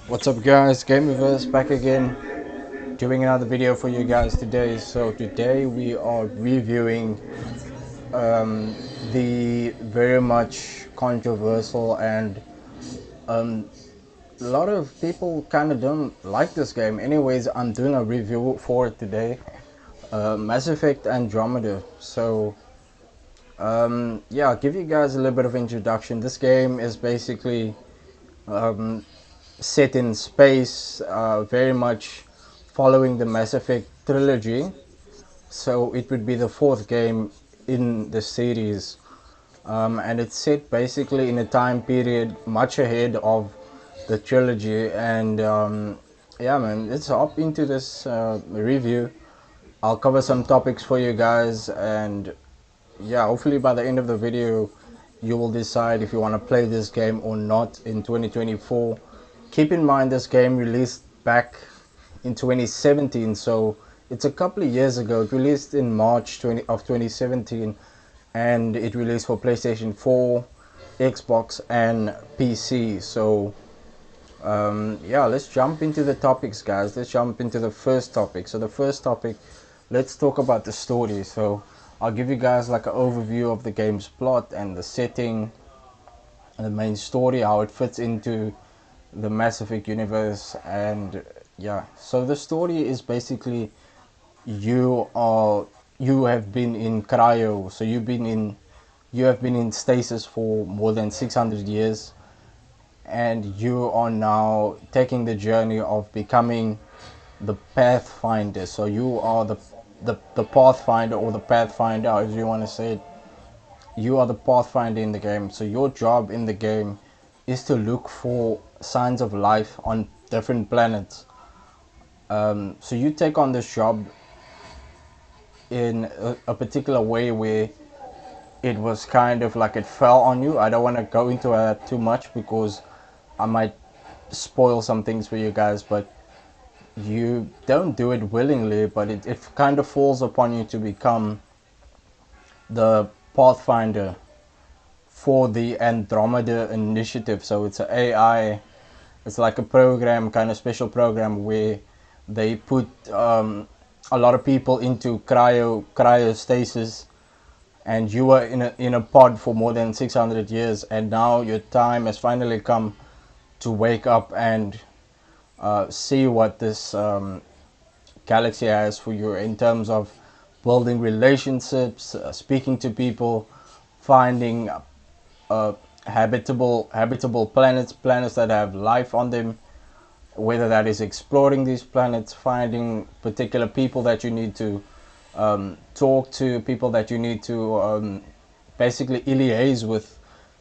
What's up guys, Gamerverse back again doing another video for you guys today. So today we are reviewing the very much controversial and a lot of people kind of don't like this game. Anyways, I'm doing a review for it today. Mass Effect Andromeda. So yeah, I'll give you guys a little bit of introduction. This game is basically set in space, very much following the Mass Effect trilogy. So it would be the fourth game in the series, and it's set basically in a time period much ahead of the trilogy. And yeah, man, let's hop into this review. I'll cover some topics for you guys, and yeah, hopefully by the end of the video you will decide if you want to play this game or not in 2024. Keep in mind this game released back in 2017, so it's a couple of years ago. It released in March 2017, and it released for PlayStation 4, Xbox and PC. So yeah, let's jump into the topics, guys. Let's jump into the first topic. So the first topic, let's talk about the story. So I'll give you guys like an overview of the game's plot and the setting and the main story, how it fits into the Mass Effect universe. And yeah, so the story is basically you have been in cryo, so you have been in stasis for more than 600 years, and you are now taking the journey of becoming the Pathfinder. So you are the Pathfinder, or the Pathfinder, as you want to say it. You are the Pathfinder in the game. So your job in the game is to look for signs of life on different planets. So you take on this job in a particular way where it was kind of like it fell on you. I don't want to go into that too much because I might spoil some things for you guys, but you don't do it willingly, but it kind of falls upon you to become the Pathfinder for the Andromeda initiative. So it's an AI, it's like a program, kind of special program where they put a lot of people into cryostasis, and you were in a pod for more than 600 years, and now your time has finally come to wake up and see what this galaxy has for you in terms of building relationships, speaking to people, finding habitable planets that have life on them, whether that is exploring these planets, finding particular people that you need to talk to, people that you need to basically liaise with,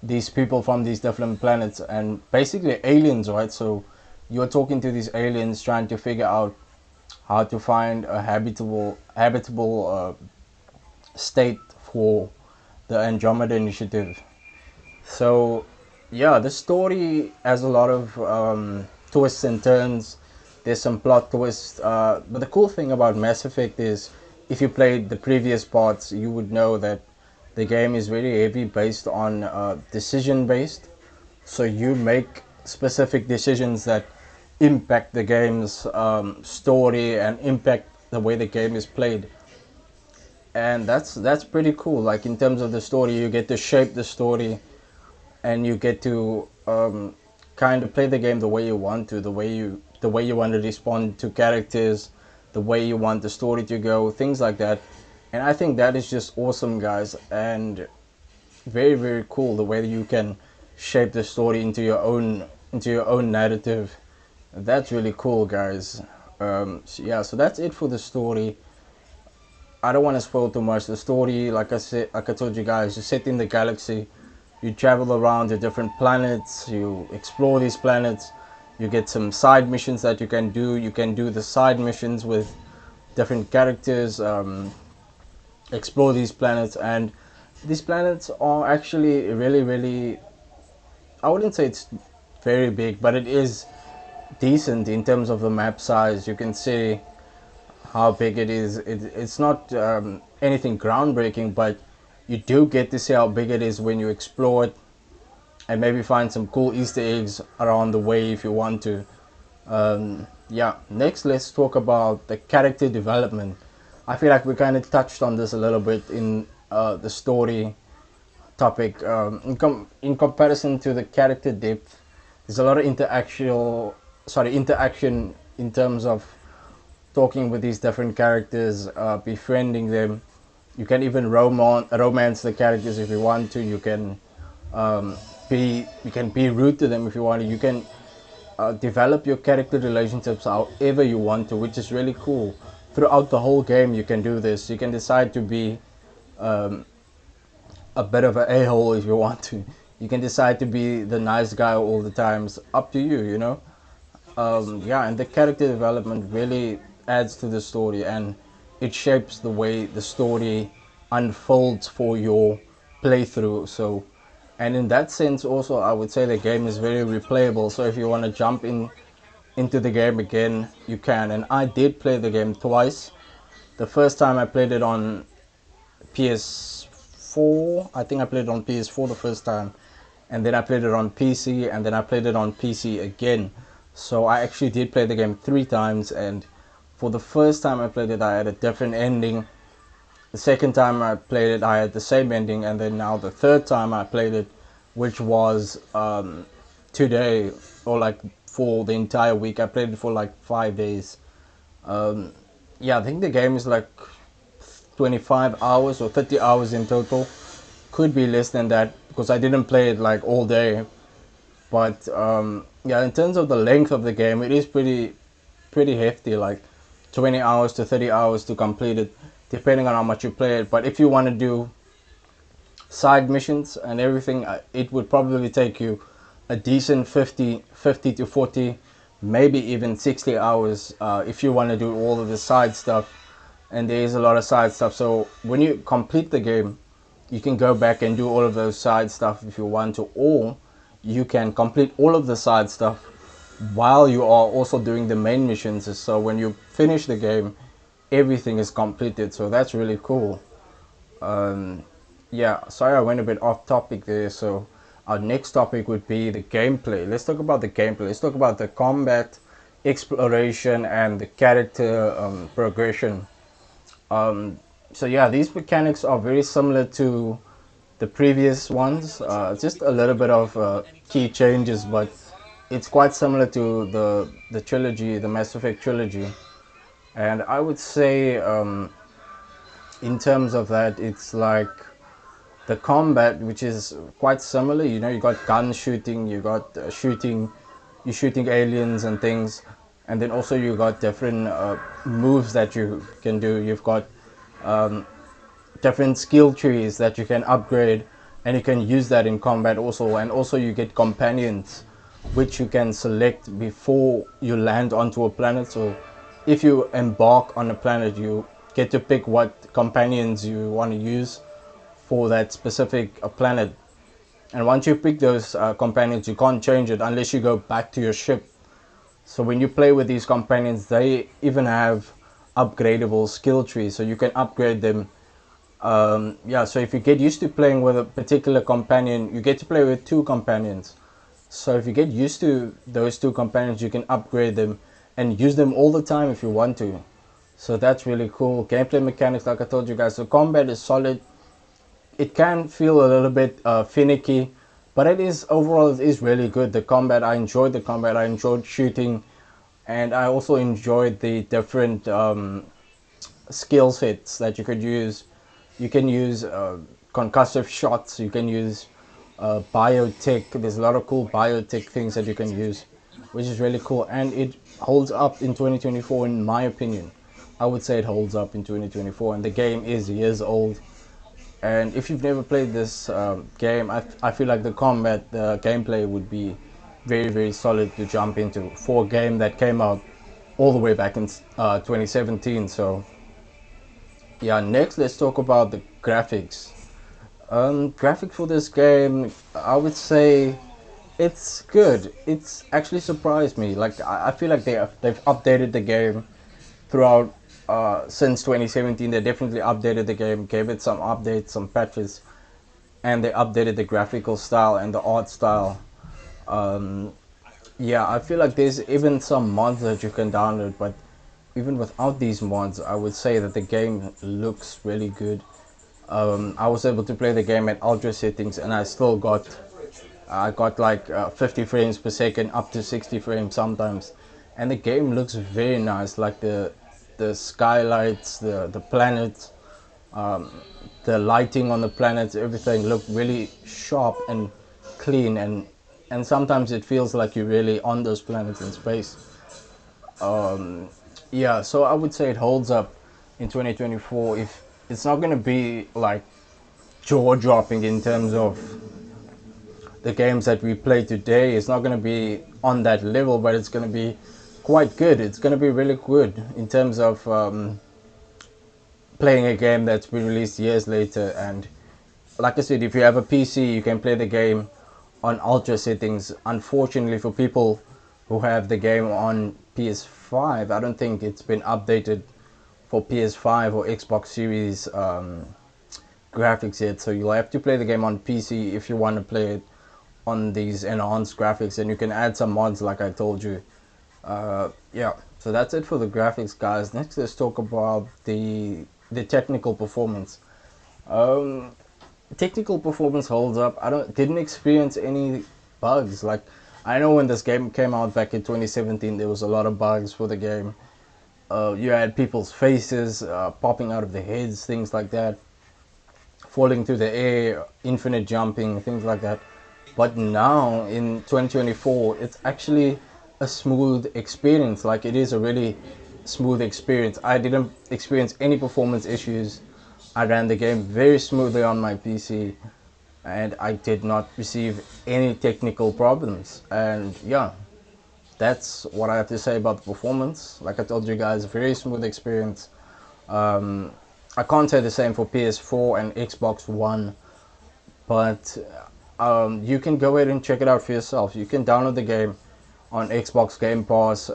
these people from these different planets, and basically aliens, right? So you're talking to these aliens, trying to figure out how to find a habitable state for the Andromeda initiative. So yeah, the story has a lot of twists and turns. There's some plot twists, but the cool thing about Mass Effect is, if you played the previous parts, you would know that the game is very heavy based on decision based. So you make specific decisions that impact the game's story and impact the way the game is played. And that's pretty cool. Like in terms of the story, you get to shape the story, and you get to kind of play the game the way you want to, the way you want to respond to characters, the way you want the story to go, things like that. And I think that is just awesome, guys, and very cool the way that you can shape the story into your own narrative. That's really cool, guys. So yeah, so that's it for the story. I don't want to spoil too much. The story, like I said, like I told you guys, is set in the galaxy. You travel around to different planets. You explore these planets. You get some side missions that you can do. You can do the side missions with different characters. Explore these planets, and these planets are actually really. I wouldn't say it's very big, but it is decent in terms of the map size. You can see how big it is. It's not anything groundbreaking, but you do get to see how big it is when you explore it, and maybe find some cool Easter eggs around the way if you want to. Yeah, next let's talk about the character development. I feel like we kind of touched on this a little bit in the story topic. In comparison to the character depth, there's a lot of interaction in terms of talking with these different characters, befriending them. You can even romance the characters if you want to. Um, you can be rude to them if you want to. You can develop your character relationships however you want to, which is really cool. Throughout the whole game, you can do this. You can decide to be a bit of an a-hole if you want to. You can decide to be the nice guy all the time. It's up to you, you know. Yeah, and the character development really adds to the story, and it shapes the way the story unfolds for your playthrough. So, and in that sense, also, I would say the game is very replayable. So, if you want to jump in into the game again, you can. And I did play the game twice. The first time I played it on PS4. I think I played it on PS4 the first time, and then I played it on PC, and then I played it on PC again. So I actually did play the game three times, and for the first time I played it, I had a different ending. The second time I played it, I had the same ending, and then now the third time I played it, which was today, or like for the entire week. I played it for like 5 days. Um, yeah, I think the game is like 25 hours or 30 hours in total. Could be less than that because I didn't play it like all day. But yeah, in terms of the length of the game, it is pretty hefty, like 20 hours to 30 hours to complete it, depending on how much you play it. But if you want to do side missions and everything, it would probably take you a decent 50 to 40, maybe even 60 hours if you want to do all of the side stuff. And there is a lot of side stuff. So when you complete the game, you can go back and do all of those side stuff if you want to, or you can complete all of the side stuff while you are also doing the main missions. So when you finish the game, everything is completed. So that's really cool. Um, yeah, sorry I went a bit off topic there. So our next topic would be the gameplay. Let's talk about the gameplay. Let's talk about the combat, exploration, and the character progression. Um, so yeah, these mechanics are very similar to the previous ones. Just a little bit of key changes, but it's quite similar to the trilogy, the Mass Effect trilogy. And I would say, in terms of that, it's like the combat, which is quite similar. You know, you got gun shooting, you got you're shooting aliens and things, and then also you got different moves that you can do. You've got different skill trees that you can upgrade, and you can use that in combat also. And also you get companions which you can select before you land onto a planet. So if you embark on a planet, you get to pick what companions you want to use for that specific planet. And once you pick those companions, you can't change it unless you go back to your ship. So when you play with these companions, they even have upgradable skill trees, so you can upgrade them. Yeah, so if you get used to playing with a particular companion, you get to play with two companions. So if you get used to those two companions, you can upgrade them and use them all the time if you want to. So that's really cool. Gameplay mechanics, like I told you guys, the combat is solid. It can feel a little bit finicky, but it is overall it is really good. The combat, I enjoyed the combat. I enjoyed shooting, and I also enjoyed the different skill sets that you could use. You can use concussive shots. You can use biotech. There's a lot of cool biotech things that you can use, which is really cool, and it holds up in 2024 in my opinion. I would say it holds up in 2024, and the game is years old. And if you've never played this game, I feel like the combat, the gameplay would be very solid to jump into for a game that came out all the way back in 2017. So yeah, next let's talk about the graphics. Graphics for this game, I would say it's good. It's actually surprised me. Like I feel like they've updated the game throughout since 2017. They definitely updated the game, gave it some updates, some patches, and they updated the graphical style and the art style. Um, Yeah, I feel like there's even some mods that you can download, but even without these mods, I would say that the game looks really good. I was able to play the game at ultra settings, and I got like 50 frames per second, up to 60 frames sometimes, and the game looks very nice. Like the skylights, the planets, the lighting on the planets, everything look really sharp and clean, and sometimes it feels like you're really on those planets in space. Yeah, so I would say it holds up in 2024. If it's not going to be like jaw dropping in terms of the games that we play today, it's not going to be on that level, but it's going to be quite good. It's going to be really good in terms of playing a game that's been released years later. And like I said, if you have a PC, you can play the game on ultra settings. Unfortunately, for people who have the game on PS5, I don't think it's been updated for PS5 or Xbox Series graphics yet. So you'll have to play the game on PC if you want to play it on these enhanced graphics, and you can add some mods like I told you. Yeah, so that's it for the graphics, guys. Next, let's talk about the technical performance. Um, Technical performance holds up. I didn't experience any bugs. Like, I know when this game came out back in 2017, there was a lot of bugs for the game. You had people's faces popping out of their heads, things like that, falling through the air, infinite jumping, things like that. But now in 2024, it's actually a smooth experience. Like, it is a really smooth experience. I didn't experience any performance issues. I ran the game very smoothly on my PC, and I did not receive any technical problems. And yeah, that's what I have to say about the performance. Like I told you guys, very smooth experience. Um, I can't say the same for PS4 and Xbox One, but you can go ahead and check it out for yourself. You can download the game on Xbox Game Pass,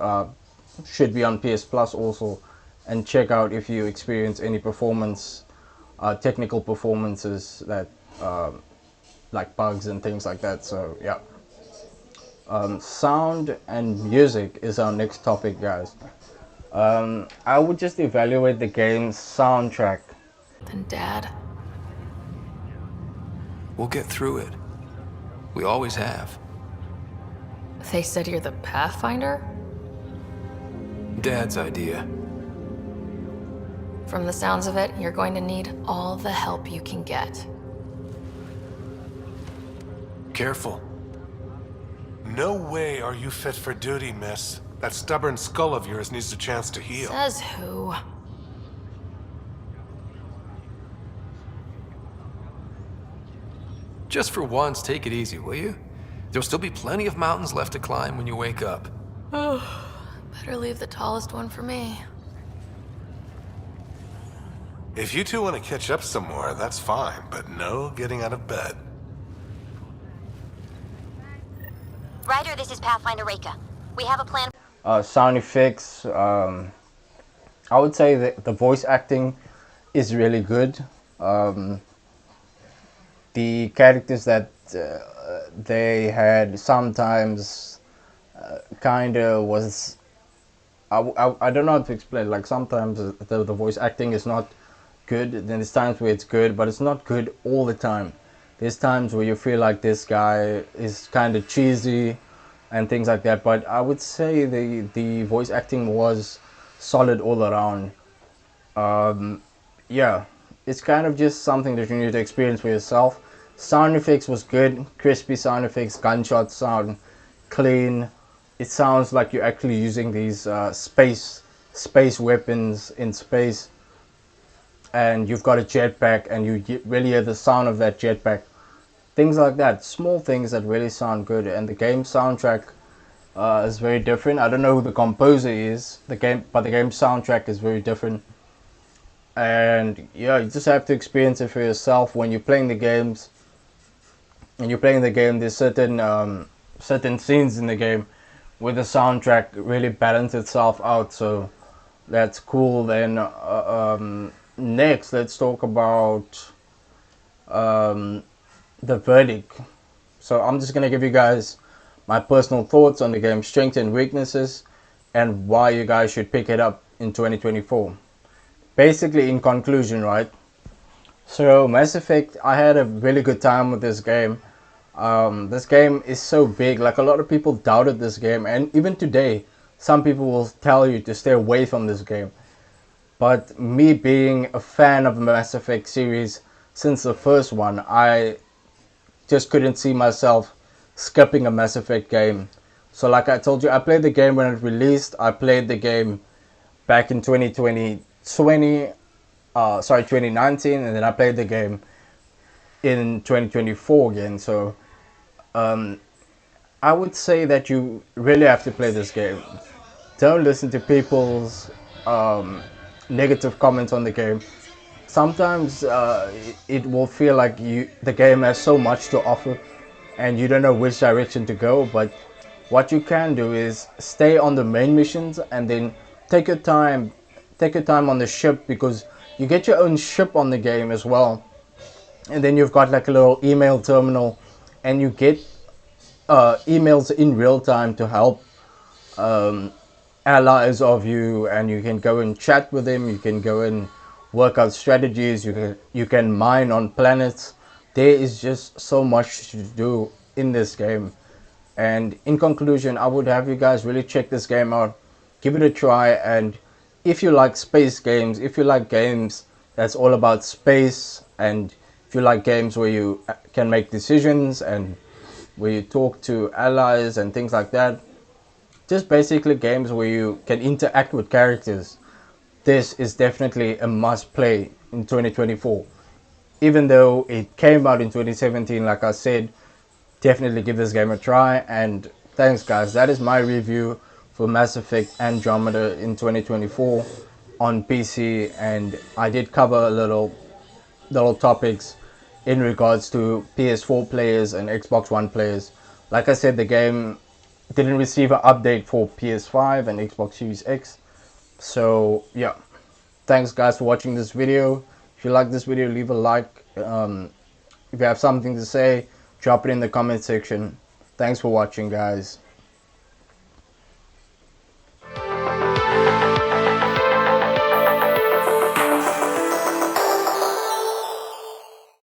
should be on PS Plus also, and check out if you experience any performance, technical performances that like bugs and things like that. So yeah, sound and music is our next topic, guys. I would just evaluate the game's soundtrack. Then, Dad, We'll get through it. We always have. they said you're the Pathfinder? Dad's idea. From the sounds of it, you're going to need all the help you can get. Careful. No way are you fit for duty, miss. That stubborn skull of yours needs a chance to heal. Says who? Just for once, take it easy, will you? There'll still be plenty of mountains left to climb when you wake up. Oh, better leave the tallest one for me. If you two want to catch up some more, that's fine, but no getting out of bed. Ryder, this is Pathfinder Reika. We have a plan. Sound effects. I would say that the voice acting is really good. The characters that they had sometimes kind of was. I don't know how to explain. Like sometimes the voice acting is not good. Then there's times where it's good, but it's not good all the time. There's times where you feel like this guy is kind of cheesy and things like that. But I would say the voice acting was solid all around. Yeah, it's kind of just something that you need to experience for yourself. Sound effects was good, crispy sound effects, gunshots sound clean. It sounds like you're actually using these space weapons in space, and you've got a jetpack, and you really hear the sound of that jetpack. Things like that, small things that really sound good. And the game soundtrack is very different. I don't know who the composer is, but the game soundtrack is very different. And yeah, you just have to experience it for yourself when you're playing the games. And you're playing the game, there's certain scenes in the game where the soundtrack really balances itself out. So that's cool. Then next, let's talk about the verdict. So I'm just gonna give you guys my personal thoughts on the game's strengths and weaknesses, and why you guys should pick it up in 2024. Basically, in conclusion, right? So Mass Effect, I had a really good time with this game. This game is so big. Like, a lot of people doubted this game, and even today, some people will tell you to stay away from this game. But me being a fan of the Mass Effect series since the first one, I just couldn't see myself skipping a Mass Effect game. So like I told you, I played the game when it released. I played the game back in 2019, and then I played the game in 2024 again. So I would say that you really have to play this game. Don't listen to people's negative comments on the game. Sometimes it will feel like the game has so much to offer and you don't know which direction to go. But what you can do is stay on the main missions and then take your time on the ship, because you get your own ship on the game as well. And then you've got like a little email terminal, and you get emails in real time to help allies of you, and you can go and chat with them. You can go and work out strategies. You can mine on planets. There is just so much to do in this game. And in conclusion, I would have you guys really check this game out, give it a try. And if you like space games, if you like games that's all about space, and if you like games where you can make decisions and where you talk to allies and things like that, just basically games where you can interact with characters, this is definitely a must play in 2024. Even though it came out in 2017, like I said, definitely give this game a try. And thanks guys, that is my review for Mass Effect Andromeda in 2024 on PC. And I did cover a little topics in regards to PS4 players and Xbox One players. Like I said, the game didn't receive an update for PS5 and Xbox Series X. So yeah, thanks guys for watching this video. If you like this video, leave a like. If you have something to say, drop it in the comment section. Thanks for watching guys.